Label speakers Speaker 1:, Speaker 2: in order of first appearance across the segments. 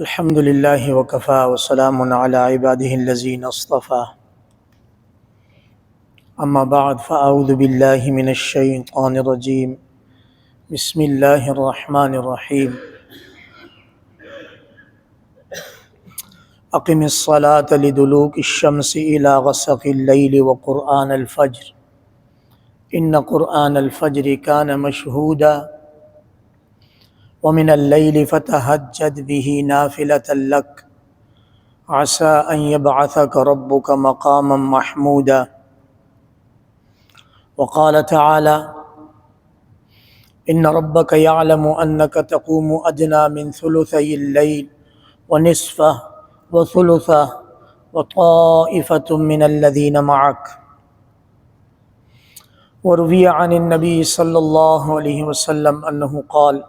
Speaker 1: الحمد للہ وکفی وسلام علی عباده الذین اصطفی اما بعد فاعوذ باللہ من الشیطان الرجیم بسم اللہ الرحمن الرحیم اقم الصلاة لدلوک الشمس الى غسق اللیل وقرآن الفجر ان قرآن الفجر کان مشہودا ومن اللیل فتہجد به نافلة لک عسى ان يبعثك ربك مقاما محمودا وقال تعالى ان ربك يعلم انك تقوم ادنى من ثلثي الليل ونصفه وثلثه وطائفة من الذين معك وروي عن النبي صلى الله عليه وسلم انه قال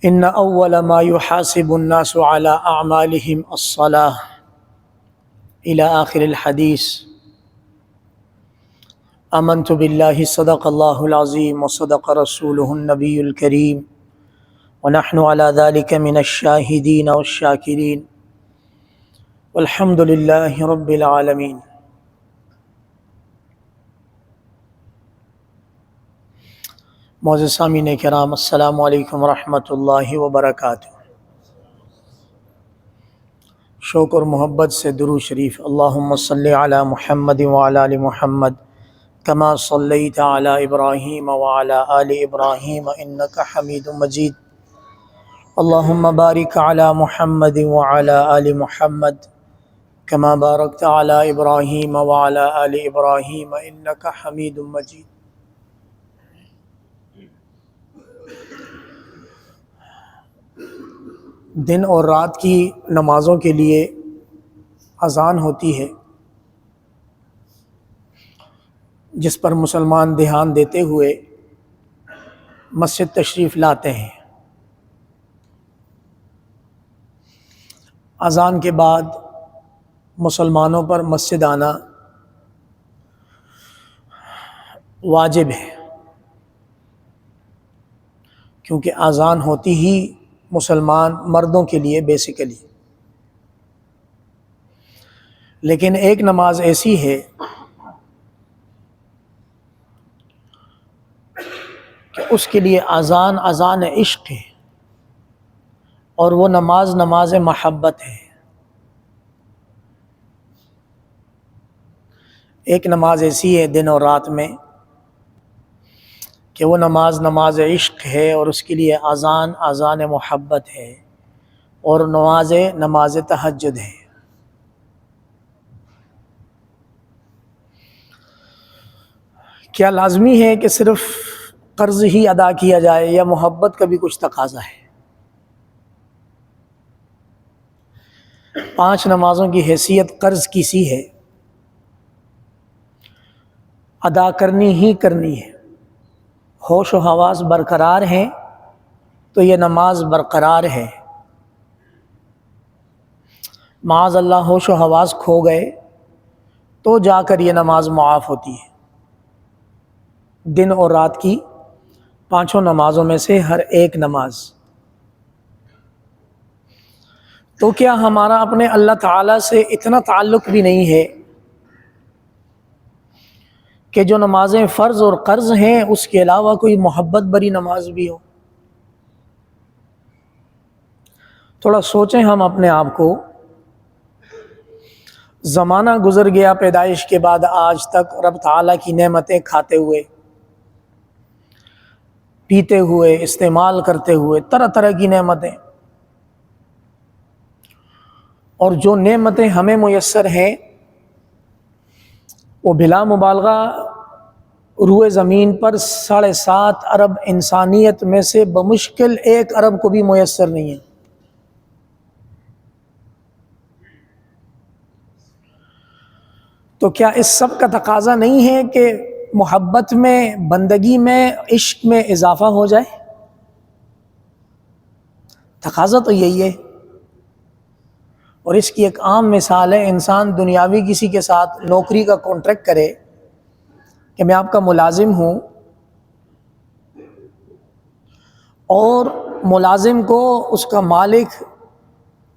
Speaker 1: ان اول ما يحاسب الناس على اعمالهم الصلاة الى آخر الحديث. آمنت بالله صدق الله العظيم وصدق رسوله النبي الكريم ونحن على ذلك من الشاهدين والشاكرين والحمد لله رب العالمين. معزز سامعین کرام، السلام علیکم ورحمۃ اللہ وبرکاتہ. شوق اور محبت سے درود شریف. اللہم صلی علی محمد وعلی آل محمد کما صلیت علی ابراہیم وعلی آل ابراہیم انک حمید مجید. اللہم بارک علی محمد وعلی آل محمد کما بارکت علی ابراہیم وعلی آل ابراہیم انک حمید مجید. دن اور رات کی نمازوں کے لیے اذان ہوتی ہے، جس پر مسلمان دھیان دیتے ہوئے مسجد تشریف لاتے ہیں. اذان کے بعد مسلمانوں پر مسجد آنا واجب ہے، کیونکہ اذان ہوتی ہی مسلمان مردوں کے لیے بیسیکلی. لیکن ایک نماز ایسی ہے کہ اس کے لیے اذان عشق ہے، اور وہ نماز محبت ہے. ایک نماز ایسی ہے دن اور رات میں کہ وہ نماز عشق ہے، اور اس کے لیے اذان محبت ہے، اور نماز تہجد ہے. کیا لازمی ہے کہ صرف قرض ہی ادا کیا جائے، یا محبت کا بھی کچھ تقاضا ہے؟ 5 نمازوں کی حیثیت قرض کی سی ہے، ادا کرنی ہی کرنی ہے. ہوش و حواس برقرار ہیں تو یہ نماز برقرار ہے. معاذ اللہ ہوش و حواس کھو گئے تو جا کر یہ نماز معاف ہوتی ہے. دن اور رات کی 5 نمازوں میں سے ہر ایک نماز. تو کیا ہمارا اپنے اللہ تعالیٰ سے اتنا تعلق بھی نہیں ہے کہ جو نمازیں فرض اور قرض ہیں اس کے علاوہ کوئی محبت بری نماز بھی ہو؟ تھوڑا سوچیں ہم اپنے آپ کو. زمانہ گزر گیا پیدائش کے بعد آج تک رب تعالیٰ کی نعمتیں کھاتے ہوئے، پیتے ہوئے، استعمال کرتے ہوئے، طرح طرح کی نعمتیں. اور جو نعمتیں ہمیں میسر ہیں وہ بلا مبالغہ روئے زمین پر 7.5 ارب انسانیت میں سے بمشکل 1 ارب کو بھی میسر نہیں ہے. تو کیا اس سب کا تقاضا نہیں ہے کہ محبت میں، بندگی میں، عشق میں اضافہ ہو جائے؟ تقاضا تو یہی ہے. اور اس کی ایک عام مثال ہے، انسان دنیاوی کسی کے ساتھ نوکری کا کانٹریکٹ کرے کہ میں آپ کا ملازم ہوں، اور ملازم کو اس کا مالک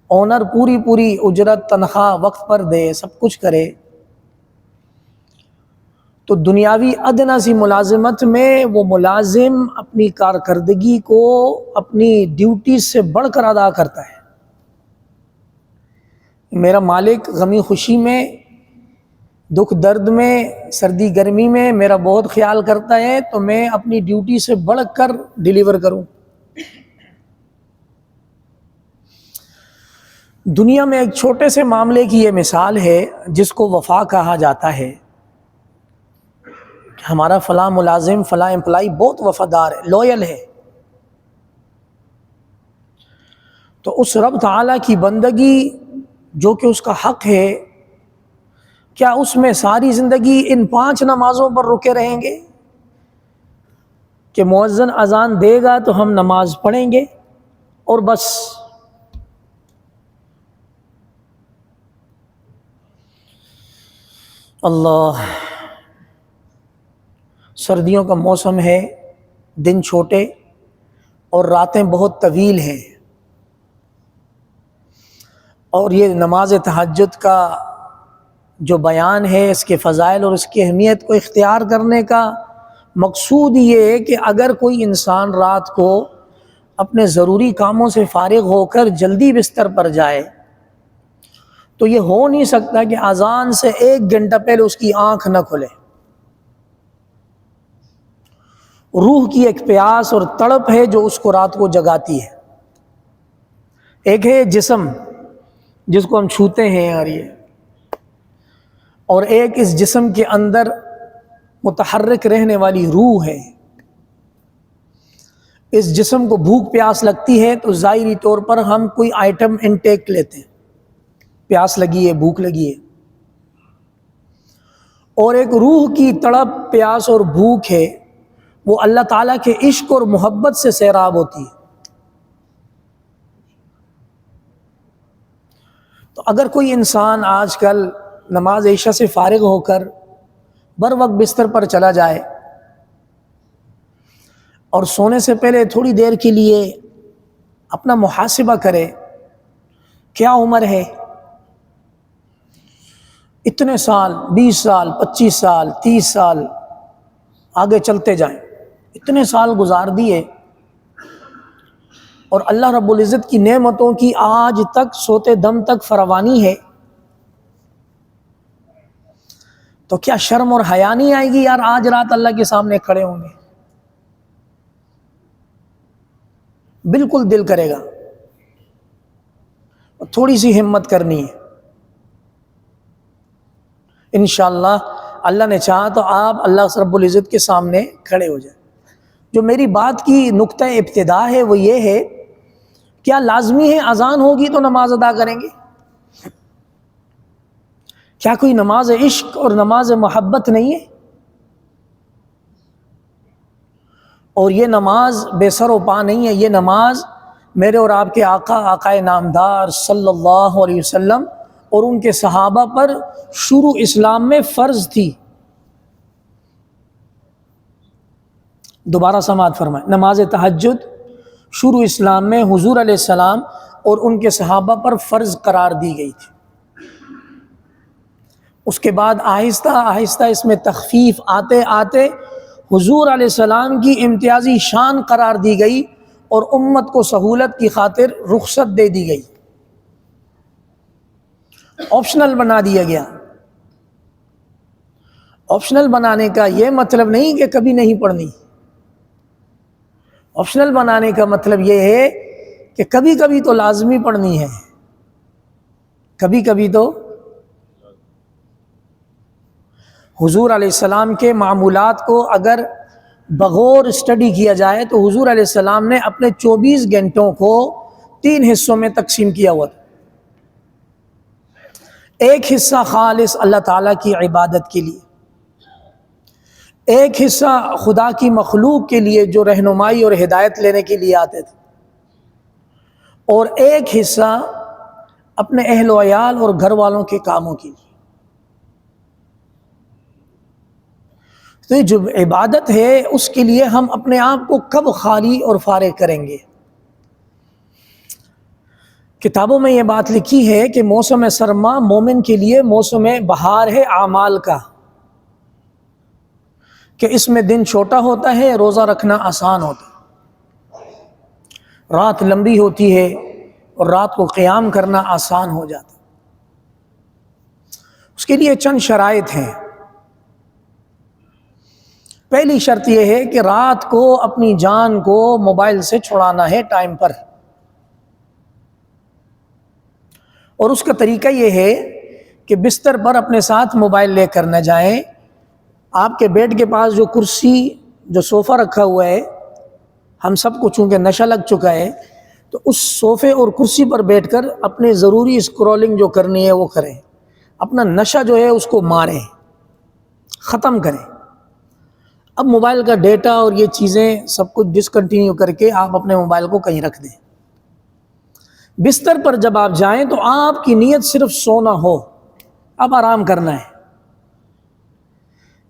Speaker 1: اونر پوری اجرت تنخواہ وقت پر دے، سب کچھ کرے، تو دنیاوی ادنیٰ سی ملازمت میں وہ ملازم اپنی کارکردگی کو اپنی ڈیوٹی سے بڑھ کر ادا کرتا ہے۔ میرا مالک غمی خوشی میں، دکھ درد میں، سردی گرمی میں میرا بہت خیال کرتا ہے، تو میں اپنی ڈیوٹی سے بڑھ کر ڈیلیور کروں۔ دنیا میں ایک چھوٹے سے معاملے کی یہ مثال ہے جس کو وفا کہا جاتا ہے۔ ہمارا فلاں ملازم، فلاں امپلائی بہت وفادار ہے، لویل ہے، تو اس رب تعالیٰ کی بندگی جو کہ اس کا حق ہے، کیا اس میں ساری زندگی ان 5 نمازوں پر رکے رہیں گے کہ مؤذن اذان دے گا تو ہم نماز پڑھیں گے اور بس؟ اللہ، سردیوں کا موسم ہے، دن چھوٹے اور راتیں بہت طویل ہیں، اور یہ نماز تہجد کا جو بیان ہے، اس کے فضائل اور اس کی اہمیت کو اختیار کرنے کا مقصود یہ ہے کہ اگر کوئی انسان رات کو اپنے ضروری کاموں سے فارغ ہو کر جلدی بستر پر جائے تو یہ ہو نہیں سکتا کہ اذان سے 1 گھنٹہ پہلے اس کی آنکھ نہ کھلے۔ روح کی ایک پیاس اور تڑپ ہے جو اس کو رات کو جگاتی ہے۔ ایک ہے جسم جس کو ہم چھوتے ہیں اور ایک اس جسم کے اندر متحرک رہنے والی روح ہے۔ اس جسم کو بھوک پیاس لگتی ہے تو ظاہری طور پر ہم کوئی آئٹم انٹیک لیتے ہیں، پیاس لگی ہے، بھوک لگی ہے، اور ایک روح کی تڑپ، پیاس اور بھوک ہے، وہ اللہ تعالیٰ کے عشق اور محبت سے سیراب ہوتی ہے۔ تو اگر کوئی انسان آج کل نماز عشاء سے فارغ ہو کر بر وقت بستر پر چلا جائے اور سونے سے پہلے تھوڑی دیر کے لیے اپنا محاسبہ کرے، کیا عمر ہے، اتنے سال، 20 سال، 25 سال، 30 سال آگے چلتے جائیں، اتنے سال گزار دیے اور اللہ رب العزت کی نعمتوں کی آج تک سوتے دم تک فراوانی ہے، تو کیا شرم اور حیا نہیں آئے گی؟ یار آج رات اللہ کے سامنے کھڑے ہوں گے، بالکل دل کرے گا، تھوڑی سی ہمت کرنی ہے، انشاءاللہ اللہ نے چاہا تو آپ اللہ رب العزت کے سامنے کھڑے ہو جائیں۔ جو میری بات کی نقطہ ابتدا ہے وہ یہ ہے، کیا لازمی ہے اذان ہوگی تو نماز ادا کریں گے؟ کیا کوئی نماز عشق اور نماز محبت نہیں ہے؟ اور یہ نماز بے سر و پا نہیں ہے، یہ نماز میرے اور آپ کے آقا، آقائے نامدار صلی اللہ علیہ وسلم اور ان کے صحابہ پر شروع اسلام میں فرض تھی۔ دوبارہ سماعت فرمائیں، نماز تہجد شروع اسلام میں حضور علیہ السلام اور ان کے صحابہ پر فرض قرار دی گئی تھی۔ اس کے بعد آہستہ آہستہ اس میں تخفیف آتے آتے حضور علیہ السلام کی امتیازی شان قرار دی گئی اور امت کو سہولت کی خاطر رخصت دے دی گئی، آپشنل بنا دیا گیا۔ آپشنل بنانے کا یہ مطلب نہیں کہ کبھی نہیں پڑھنی، آپشنل بنانے کا مطلب یہ ہے کہ کبھی کبھی تو لازمی پڑھنی ہے، کبھی کبھی تو۔ حضور علیہ السلام کے معمولات کو اگر بغور اسٹڈی کیا جائے تو حضور علیہ السلام نے اپنے 24 گھنٹوں کو 3 حصوں میں تقسیم کیا ہوا تھا۔ ایک حصہ خالص اللہ تعالیٰ کی عبادت کے لیے، ایک حصہ خدا کی مخلوق کے لیے جو رہنمائی اور ہدایت لینے کے لیے آتے تھے، اور ایک حصہ اپنے اہل و عیال اور گھر والوں کے کاموں کے لیے۔ تو یہ جو عبادت ہے اس کے لیے ہم اپنے آپ کو کب خالی اور فارغ کریں گے؟ کتابوں میں یہ بات لکھی ہے کہ موسم سرما مومن کے لیے موسم بہار ہے اعمال کا، کہ اس میں دن چھوٹا ہوتا ہے، روزہ رکھنا آسان ہوتا ہے، رات لمبی ہوتی ہے اور رات کو قیام کرنا آسان ہو جاتا ہے۔ اس کے لیے چند شرائط ہیں۔ پہلی شرط یہ ہے کہ رات کو اپنی جان کو موبائل سے چھڑانا ہے ٹائم پر، اور اس کا طریقہ یہ ہے کہ بستر پر اپنے ساتھ موبائل لے کر نہ جائیں۔ آپ کے بیڈ کے پاس جو کرسی جو صوفہ رکھا ہوا ہے، ہم سب کو چونکہ نشہ لگ چکا ہے، تو اس صوفے اور کرسی پر بیٹھ کر اپنے ضروری اسکرولنگ جو کرنی ہے وہ کریں، اپنا نشہ جو ہے اس کو ماریں، ختم کریں۔ اب موبائل کا ڈیٹا اور یہ چیزیں سب کچھ ڈسکنٹینیو کر کے آپ اپنے موبائل کو کہیں رکھ دیں۔ بستر پر جب آپ جائیں تو آپ کی نیت صرف سونا ہو، اب آرام کرنا ہے۔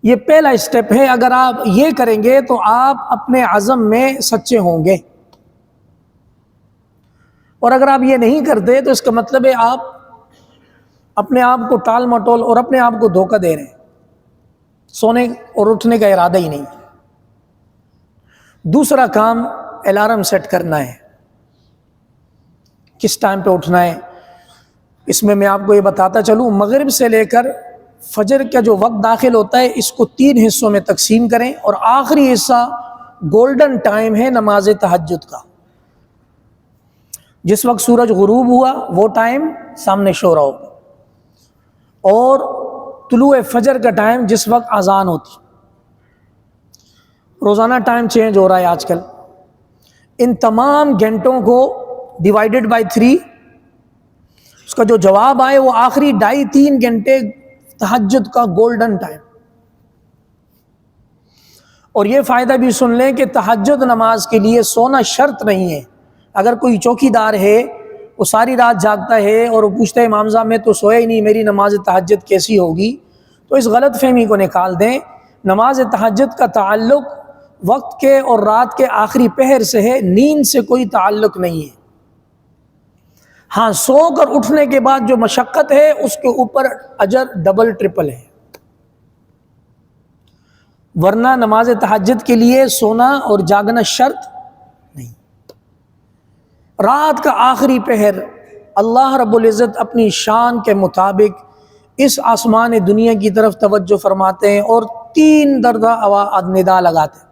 Speaker 1: یہ پہلا اسٹیپ ہے۔ اگر آپ یہ کریں گے تو آپ اپنے عزم میں سچے ہوں گے، اور اگر آپ یہ نہیں کرتے تو اس کا مطلب ہے آپ اپنے آپ کو ٹال مٹول اور اپنے آپ کو دھوکہ دے رہے ہیں، سونے اور اٹھنے کا ارادہ ہی نہیں۔ دوسرا کام الارم سیٹ کرنا ہے، کس ٹائم پہ اٹھنا ہے۔ اس میں آپ کو یہ بتاتا چلوں، مغرب سے لے کر فجر کا جو وقت داخل ہوتا ہے اس کو 3 حصوں میں تقسیم کریں، اور آخری حصہ گولڈن ٹائم ہے نماز تہجد کا۔ جس وقت سورج غروب ہوا وہ ٹائم سامنے شو رہا ہوگا، اور طلوع فجر کا ٹائم جس وقت اذان ہوتی۔ روزانہ ٹائم چینج ہو رہا ہے آج کل۔ ان تمام گھنٹوں کو ڈیوائیڈڈ بائی 3، اس کا جو جواب آئے وہ آخری 2.5-3 گھنٹے تہجد کا گولڈن ٹائم۔ اور یہ فائدہ بھی سن لیں کہ تہجد نماز کے لیے سونا شرط نہیں ہے۔ اگر کوئی چوکی دار ہے، وہ ساری رات جاگتا ہے اور وہ پوچھتا ہے امام صاحب میں تو سویا ہی نہیں، میری نماز تہجد کیسی ہوگی، تو اس غلط فہمی کو نکال دیں۔ نماز تہجد کا تعلق وقت کے اور رات کے آخری پہر سے ہے، نیند سے کوئی تعلق نہیں ہے۔ ہاں، سو کر اٹھنے کے بعد جو مشقت ہے اس کے اوپر اجر ڈبل ٹرپل ہے، ورنہ نماز تہجد کے لیے سونا اور جاگنا شرط نہیں۔ رات کا آخری پہر اللہ رب العزت اپنی شان کے مطابق اس آسمان دنیا کی طرف توجہ فرماتے ہیں اور 3 دردہ ندا لگاتے ہیں،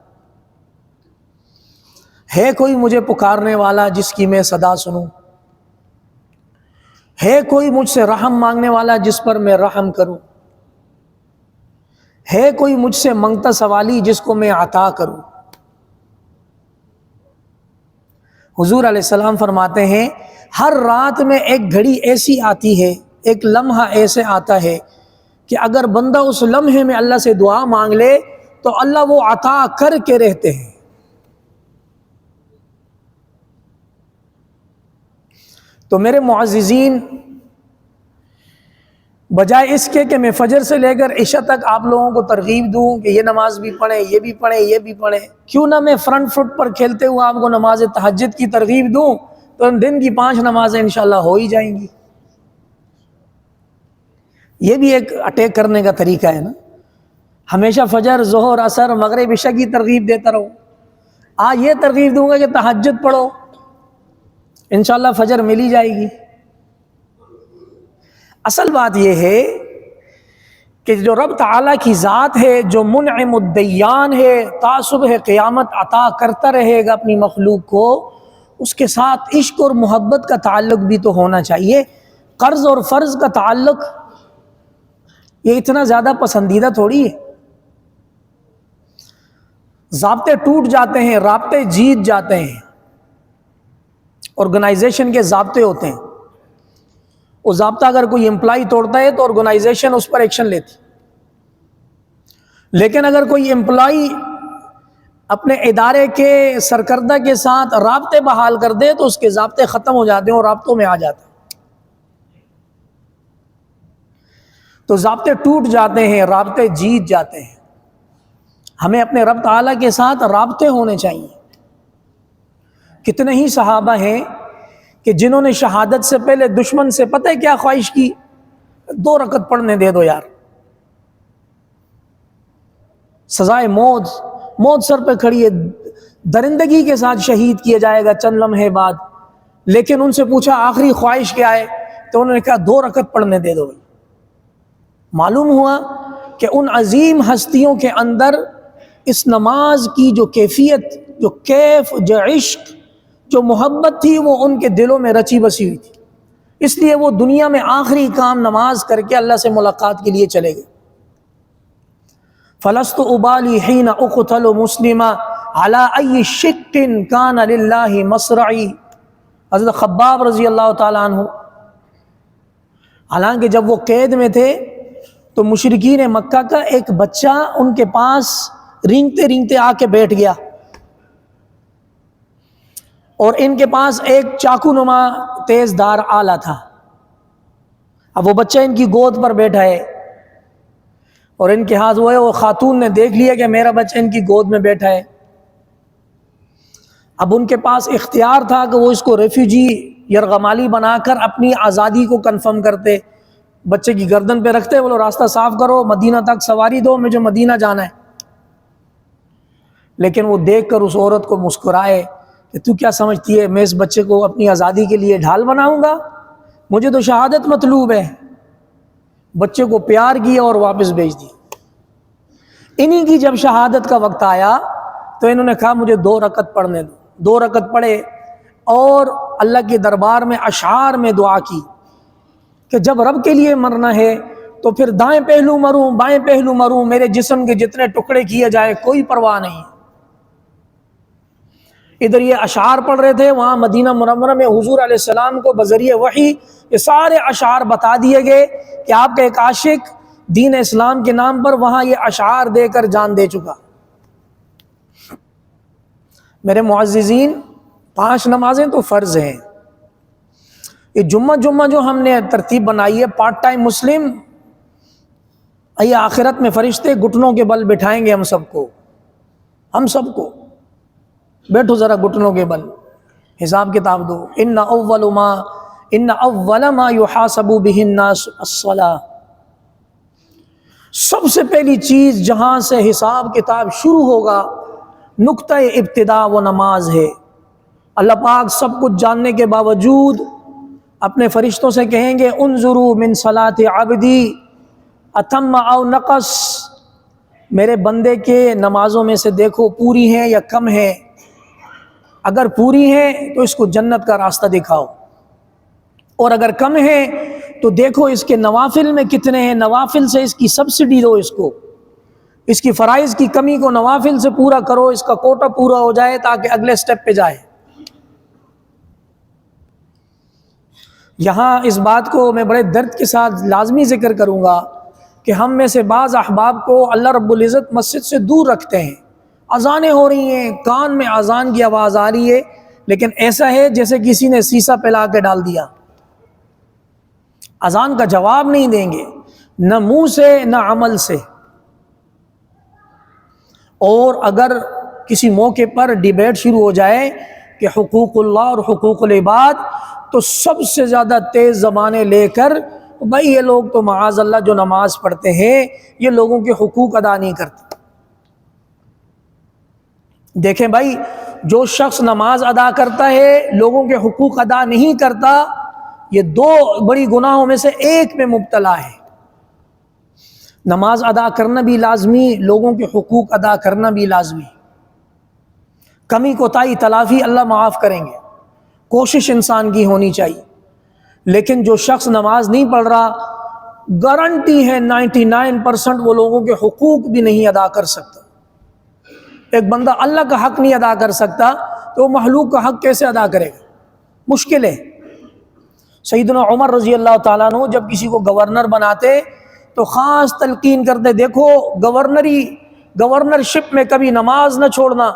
Speaker 1: ہے کوئی مجھے پکارنے والا جس کی میں صدا سنوں، ہے کوئی مجھ سے رحم مانگنے والا جس پر میں رحم کروں، ہے کوئی مجھ سے منگتا سوالی جس کو میں عطا کروں۔ حضور علیہ السلام فرماتے ہیں ہر رات میں ایک گھڑی ایسی آتی ہے، ایک لمحہ ایسے آتا ہے کہ اگر بندہ اس لمحے میں اللہ سے دعا مانگ لے تو اللہ وہ عطا کر کے رہتے ہیں۔ تو میرے معززین، بجائے اس کے کہ میں فجر سے لے کر عشاء تک آپ لوگوں کو ترغیب دوں کہ یہ نماز بھی پڑھیں، یہ بھی پڑھیں، یہ بھی پڑھیں، کیوں نہ میں فرنٹ فٹ پر کھیلتے ہوئے آپ کو نماز تہجد کی ترغیب دوں، تو دن کی 5 نمازیں انشاءاللہ ہو ہی جائیں گی۔ یہ بھی ایک اٹیک کرنے کا طریقہ ہے نا، ہمیشہ فجر، ظہر، عصر، مغرب، عشاء کی ترغیب دیتا رہوں۔ آج یہ ترغیب دوں گا کہ تہجد پڑھو، انشاءاللہ فجر مل ہی جائے گی۔ اصل بات یہ ہے کہ جو رب تعالیٰ کی ذات ہے، جو منعم الدیان ہے، تا صبح قیامت عطا کرتا رہے گا اپنی مخلوق کو، اس کے ساتھ عشق اور محبت کا تعلق بھی تو ہونا چاہیے۔ قرض اور فرض کا تعلق یہ اتنا زیادہ پسندیدہ تھوڑی ہے۔ ضابطے ٹوٹ جاتے ہیں، رابطے جیت جاتے ہیں۔ آرگنائزیشن کے ضابطے ہوتے ہیں، وہ ضابطہ اگر کوئی امپلائی توڑتا ہے تو آرگنائزیشن اس پر ایکشن لیتی، لیکن اگر کوئی امپلائی اپنے ادارے کے سرکردہ کے ساتھ رابطے بحال کر دے تو اس کے ضابطے ختم ہو جاتے ہیں اور رابطوں میں آ جاتے ہیں۔ تو ضابطے ٹوٹ جاتے ہیں، رابطے جیت جاتے ہیں۔ ہمیں اپنے رب تعالیٰ کے ساتھ رابطے ہونے چاہیے۔ کتنے ہی صحابہ ہیں کہ جنہوں نے شہادت سے پہلے دشمن سے پتہ ہے کیا خواہش کی؟ 2 رکعت پڑھنے دے دو یار، سزائے موت سر پہ کھڑی ہے، درندگی کے ساتھ شہید کیا جائے گا چند لمحے بعد، لیکن ان سے پوچھا آخری خواہش کیا ہے تو انہوں نے کہا 2 رکعت پڑھنے دے دو۔ معلوم ہوا کہ ان عظیم ہستیوں کے اندر اس نماز کی جو کیفیت، جو کیف، جو عشق، جو محبت تھی، وہ ان کے دلوں میں رچی بسی ہوئی تھی، اس لیے وہ دنیا میں آخری کام نماز کر کے اللہ سے ملاقات کے لیے چلے گئے۔ فلست ابالی حین اقتل مسلما علی ای شق کان للہ مصرعی، حضرت خباب رضی اللہ تعالیٰ عنہ، حالانکہ جب وہ قید میں تھے تو مشرکین مکہ کا ایک بچہ ان کے پاس رینگتے رینگتے آ کے بیٹھ گیا، اور ان کے پاس ایک چاقو نما تیز دھار آلہ تھا۔ اب وہ بچہ ان کی گود پر بیٹھا ہے اور ان کے ہاتھ وہ خاتون نے دیکھ لیا کہ میرا بچہ ان کی گود میں بیٹھا ہے۔ اب ان کے پاس اختیار تھا کہ وہ اس کو ریفیوجی یرغمالی بنا کر اپنی آزادی کو کنفرم کرتے، بچے کی گردن پہ رکھتے، بولو راستہ صاف کرو، مدینہ تک سواری دو، مجھے مدینہ جانا ہے۔ لیکن وہ دیکھ کر اس عورت کو مسکرائے کہ تو کیا سمجھتی ہے میں اس بچے کو اپنی آزادی کے لیے ڈھال بناؤں گا؟ مجھے تو شہادت مطلوب ہے۔ بچے کو پیار کیا اور واپس بھیج دیا۔ انہی کی جب شہادت کا وقت آیا تو انہوں نے کہا مجھے 2 رکعت پڑھنے دو۔ 2 رکعت پڑھے اور اللہ کے دربار میں اشعار میں دعا کی کہ جب رب کے لیے مرنا ہے تو پھر دائیں پہلو مروں بائیں پہلو مروں، میرے جسم کے جتنے ٹکڑے کیے جائے کوئی پرواہ نہیں۔ ادھر یہ اشعار پڑھ رہے تھے، وہاں مدینہ منورہ میں حضور علیہ السلام کو بذریعہ وحی یہ سارے اشعار بتا دیے گئے کہ آپ کا ایک عاشق دین اسلام کے نام پر وہاں یہ اشعار دے کر جان دے چکا۔ میرے معززین، 5 نمازیں تو فرض ہیں، یہ جمعہ جو ہم نے ترتیب بنائی ہے پارٹ ٹائم مسلم، یہ آخرت میں فرشتے گھٹنوں کے بل بٹھائیں گے ہم سب کو، بیٹھو ذرا گھٹنوں کے بل، حساب کتاب دو۔ ان اول ما یحاسب به الناس الصلاۃ، سب سے پہلی چیز جہاں سے حساب کتاب شروع ہوگا، نقطہ ابتدا وہ نماز ہے۔ اللہ پاک سب کچھ جاننے کے باوجود اپنے فرشتوں سے کہیں گے انظروا من صلاۃ عبدی اتم او نقص، میرے بندے کے نمازوں میں سے دیکھو پوری ہیں یا کم ہیں، اگر پوری ہیں تو اس کو جنت کا راستہ دکھاؤ، اور اگر کم ہیں تو دیکھو اس کے نوافل میں کتنے ہیں، نوافل سے اس کی سبسڈی دو، اس کی فرائض کی کمی کو نوافل سے پورا کرو، اس کا کوٹا پورا ہو جائے تاکہ اگلے سٹیپ پہ جائے۔ یہاں اس بات کو میں بڑے درد کے ساتھ لازمی ذکر کروں گا کہ ہم میں سے بعض احباب کو اللہ رب العزت مسجد سے دور رکھتے ہیں، اذانیں ہو رہی ہیں، کان میں اذان کی آواز آ رہی ہے، لیکن ایسا ہے جیسے کسی نے سیسا پلا کے ڈال دیا، اذان کا جواب نہیں دیں گے، نہ منہ سے نہ عمل سے۔ اور اگر کسی موقع پر ڈیبیٹ شروع ہو جائے کہ حقوق اللہ اور حقوق العباد، تو سب سے زیادہ تیز زبانیں لے کر بھائی یہ لوگ تو معاذ اللہ جو نماز پڑھتے ہیں یہ لوگوں کے حقوق ادا نہیں کرتے۔ دیکھیں بھائی، جو شخص نماز ادا کرتا ہے لوگوں کے حقوق ادا نہیں کرتا، یہ 2 بڑی گناہوں میں سے ایک میں مبتلا ہے۔ نماز ادا کرنا بھی لازمی، لوگوں کے حقوق ادا کرنا بھی لازمی۔ کمی کوتاہی تلافی اللہ معاف کریں گے، کوشش انسان کی ہونی چاہیے، لیکن جو شخص نماز نہیں پڑھ رہا، گارنٹی ہے 99% وہ لوگوں کے حقوق بھی نہیں ادا کر سکتا۔ ایک بندہ اللہ کا حق نہیں ادا کر سکتا تو وہ مخلوق کا حق کیسے ادا کرے گا؟ مشکل ہے۔ سیدنا عمر رضی اللہ تعالیٰ عنہ جب کسی کو گورنر بناتے تو خاص تلقین کرتے، دیکھو گورنرشپ میں کبھی نماز نہ چھوڑنا،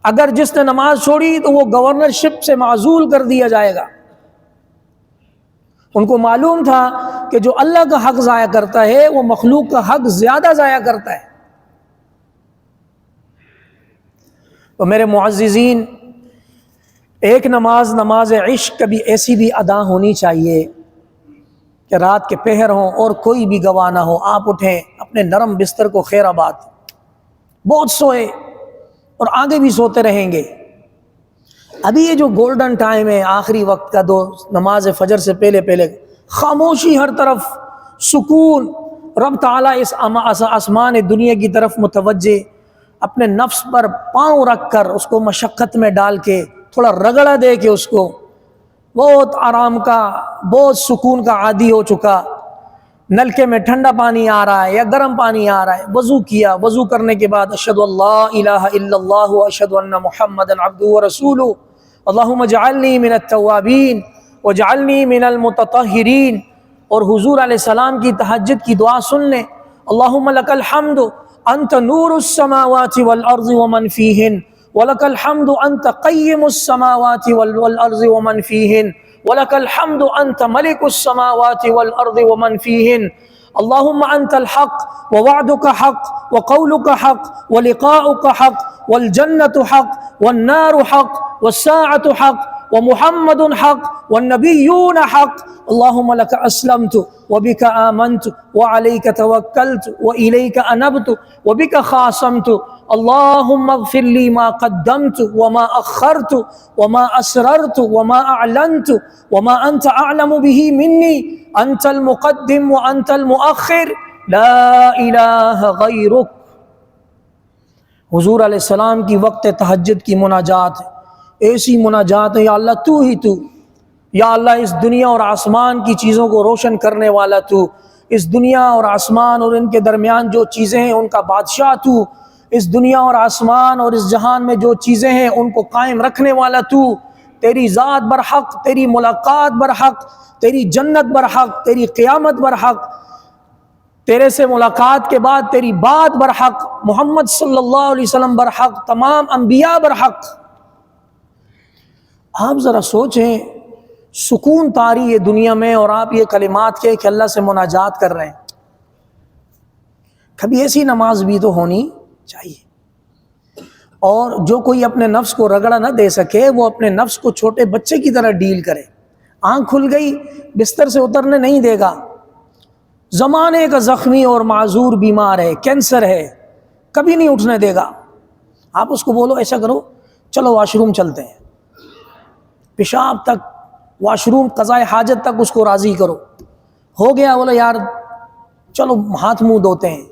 Speaker 1: اگر جس نے نماز چھوڑی تو وہ گورنرشپ سے معزول کر دیا جائے گا۔ ان کو معلوم تھا کہ جو اللہ کا حق ضائع کرتا ہے وہ مخلوق کا حق زیادہ ضائع کرتا ہے۔ تو میرے معززین، ایک نماز عشق کبھی ایسی بھی ادا ہونی چاہیے کہ رات کے پہر ہوں اور کوئی بھی گواہ نہ ہو، آپ اٹھیں اپنے نرم بستر کو، خیر آباد، بہت سوئے اور آگے بھی سوتے رہیں گے۔ ابھی یہ جو گولڈن ٹائم ہے آخری وقت کا، دو نماز فجر سے پہلے خاموشی، ہر طرف سکون، رب تعالیٰ اس آسمان دنیا کی طرف متوجہ، اپنے نفس پر پاؤں رکھ کر اس کو مشقت میں ڈال کے تھوڑا رگڑا دے کے اس کو بہت آرام کا، بہت سکون کا عادی ہو چکا، نلکے میں ٹھنڈا پانی آ رہا ہے یا گرم پانی آ رہا ہے، وضو کیا، وضو کرنے کے بعد اشہد اللہ الہ الا اللہ واشہد ان محمدا عبدہ ورسولہ اللہم اجعلنی من التوابین واجعلنی من المتطہرین، اور حضور علیہ السلام کی تہجد کی دعا سن لیں، اللہم لک الحمد انت نور السماوات والارض ومن فیہن، وَلَكَ الْحَمْدُ أَنْتَ قَيِّمُ السَّمَاوَاتِ وَالْأَرْضِ وَمَنْ فِيهِنْ وَلَكَ الْحَمْدُ أَنْتَ مَلِكُ السَّمَاوَاتِ وَالْأَرْضِ وَمَنْ فِيهِنْ اللهم أنت الحق ووعدك حق وقولك حق ولقاؤك حق والجنة حق والنار حق والساعة حق ومحمد حق والنبيون حق اللهم لك أسلمت وبك آمنت وعليك توكلت وإليك أنبت وبك خاصمت اللهم اغفر لي ما قدمت وما أخرت وما أسررت وما أعلنت وما أنت أعلم به مني أنت المقدم وأنت المؤخر لا إله غيرك۔ حضور علیہ السلام کی وقت تہجد کی مناجات ہے، ایسی مناجات ہے، یا اللہ تو ہی تو، یا اللہ اس دنیا اور آسمان کی چیزوں کو روشن کرنے والا تو، اس دنیا اور آسمان اور ان کے درمیان جو چیزیں ہیں ان کا بادشاہ تو، اس دنیا اور آسمان اور اس جہان میں جو چیزیں ہیں ان کو قائم رکھنے والا تو، تیری ذات برحق، تیری ملاقات برحق، تیری جنت برحق، تیری قیامت برحق، تیرے سے ملاقات کے بعد تیری بات برحق، محمد صلی اللہ علیہ وسلم برحق، تمام انبیاء برحق۔ آپ ذرا سوچیں، سکون طاری ہے دنیا میں اور آپ یہ کلمات کے کہ اللہ سے مناجات کر رہے ہیں۔ کبھی ایسی نماز بھی تو ہونی چاہیے۔ اور جو کوئی اپنے نفس کو رگڑا نہ دے سکے وہ اپنے نفس کو چھوٹے بچے کی طرح ڈیل کرے، آنکھ کھل گئی بستر سے اترنے نہیں دے گا، زمانے کا زخمی اور معذور بیمار ہے، کینسر ہے، کبھی نہیں اٹھنے دے گا۔ آپ اس کو بولو ایسا کرو، چلو واش روم چلتے ہیں، پیشاب تک، واش روم، قضاء حاجت تک اس کو راضی کرو، ہو گیا بولو یار چلو ہاتھ منہ دھوتے ہیں،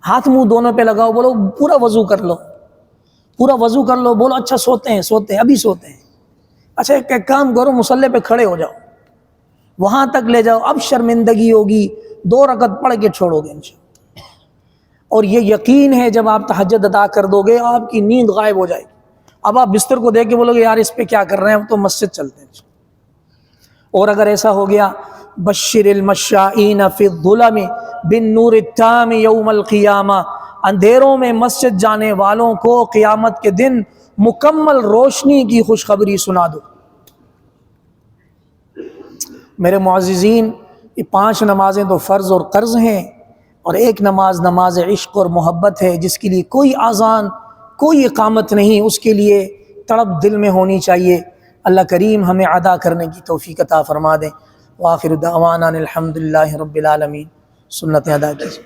Speaker 1: ہاتھ منہ دھونے پہ لگاؤ، بولو پورا وضو کر لو، پورا وضو کر لو، بولو اچھا سوتے ہیں ابھی سوتے ہیں، اچھا ایک کام کرو مصلی پہ کھڑے ہو جاؤ، وہاں تک لے جاؤ، اب شرمندگی ہوگی، 2 رکعت پڑھ کے چھوڑو گے انشاءاللہ۔ اور یہ یقین ہے جب آپ تہجد ادا کر دو گے آپ کی نیند غائب ہو جائے گی، اب آپ بستر کو دیکھ کے بولو گے یار اس پہ کیا کر رہے ہیں، ہم تو مسجد چلتے ہیں۔ اور اگر ایسا ہو گیا، بشر المشائین فی الظلم بالنور التام یوم القیامہ، اندھیروں میں مسجد جانے والوں کو قیامت کے دن مکمل روشنی کی خوشخبری سنا دو۔ میرے معززین، یہ 5 نمازیں تو فرض اور قرض ہیں، اور ایک نماز عشق اور محبت ہے جس کے لیے کوئی اذان، کوئی اقامت نہیں، اس کے لیے تڑپ دل میں ہونی چاہیے۔ اللہ کریم ہمیں ادا کرنے کی توفیق عطا فرما دیں۔ وآخر دعوانا الحمدللہ رب العالمین۔ سنتیں ادا کیجیے۔